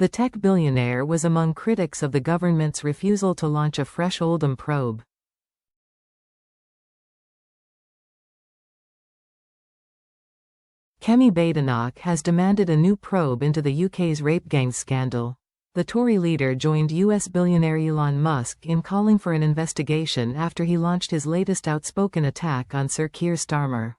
The tech billionaire was among critics of the government's refusal to launch a fresh Oldham probe. Kemi Badenoch has demanded a new probe into the UK's rape gangs scandal. The Tory leader joined US billionaire Elon Musk in calling for an investigation after he launched his latest outspoken attack on Sir Keir Starmer.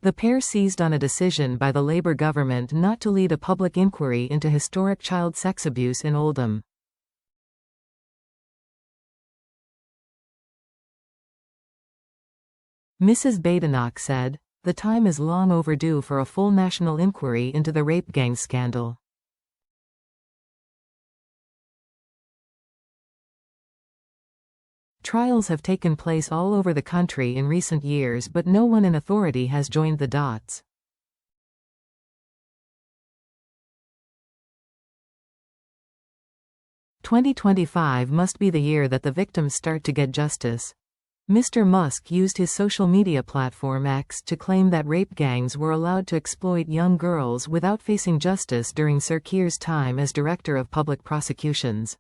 The pair seized on a decision by the Labour government not to lead a public inquiry into historic child sex abuse in Oldham. Mrs. Badenoch said, "The time is long overdue for a full national inquiry into the rape gang scandal." Trials have taken place all over the country in recent years, but no one in authority has joined the dots. "2025 must be the year that the victims start to get justice." Mr. Musk used his social media platform X to claim that rape gangs were allowed to exploit young girls without facing justice during Sir Keir's time as Director of Public Prosecutions.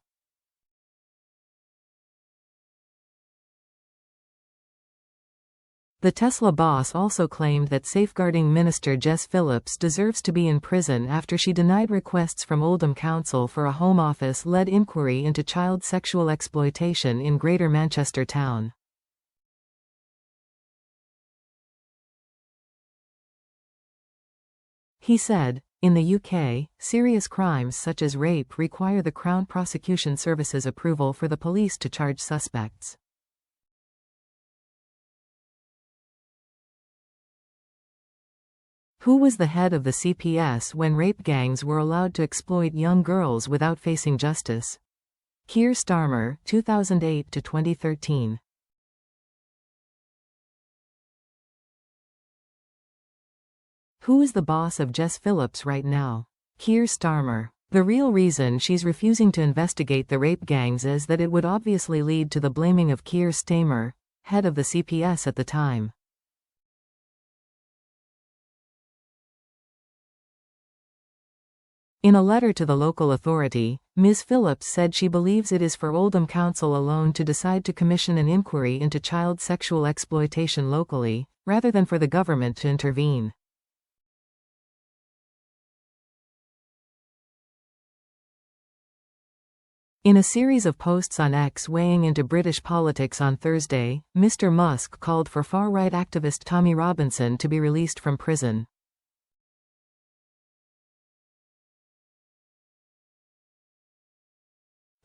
The Tesla boss also claimed that safeguarding Minister Jess Phillips deserves to be in prison after she denied requests from Oldham Council for a Home Office-led inquiry into child sexual exploitation in Greater Manchester town. He said, "In the UK, serious crimes such as rape require the Crown Prosecution Service's approval for the police to charge suspects." Who was the head of the CPS when rape gangs were allowed to exploit young girls without facing justice? Keir Starmer, 2008 to 2013. Who is the boss of Jess Phillips right now? Keir Starmer. The real reason she's refusing to investigate the rape gangs is that it would obviously lead to the blaming of Keir Starmer, head of the CPS at the time. In a letter to the local authority, Ms. Phillips said she believes it is for Oldham Council alone to decide to commission an inquiry into child sexual exploitation locally, rather than for the government to intervene. In a series of posts on X weighing into British politics on Thursday, Mr. Musk called for far-right activist Tommy Robinson to be released from prison.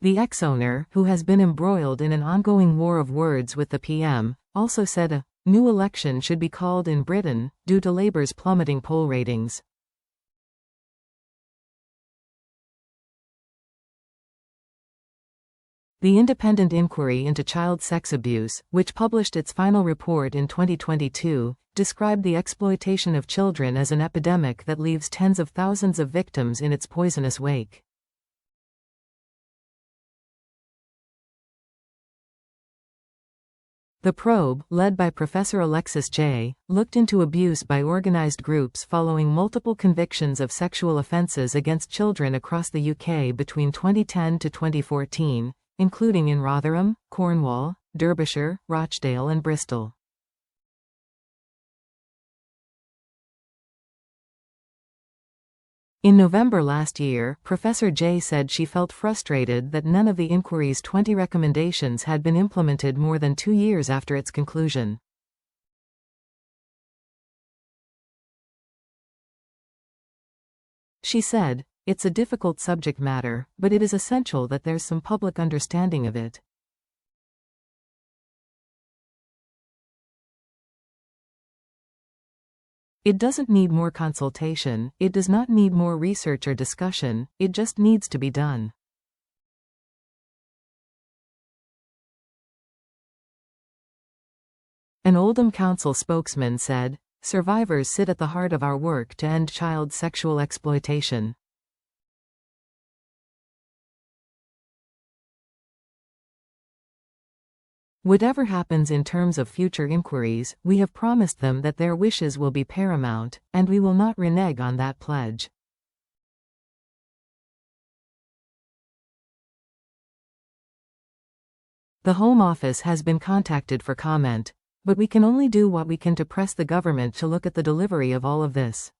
The ex-owner, who has been embroiled in an ongoing war of words with the PM, also said a new election should be called in Britain, due to Labour's plummeting poll ratings. The independent inquiry into child sex abuse, which published its final report in 2022, described the exploitation of children as an epidemic that leaves tens of thousands of victims in its poisonous wake. The probe, led by Professor Alexis J., looked into abuse by organized groups following multiple convictions of sexual offences against children across the UK between 2010 to 2014, including in Rotherham, Cornwall, Derbyshire, Rochdale and Bristol. In November last year, Professor J said she felt frustrated that none of the inquiry's 20 recommendations had been implemented more than 2 years after its conclusion. She said, "It's a difficult subject matter, but it is essential that there's some public understanding of it." It doesn't need more consultation, it does not need more research or discussion, it just needs to be done. An Oldham Council spokesman said, "Survivors sit at the heart of our work to end child sexual exploitation." Whatever happens in terms of future inquiries, we have promised them that their wishes will be paramount, and we will not renege on that pledge. The Home Office has been contacted for comment, but we can only do what we can to press the government to look at the delivery of all of this.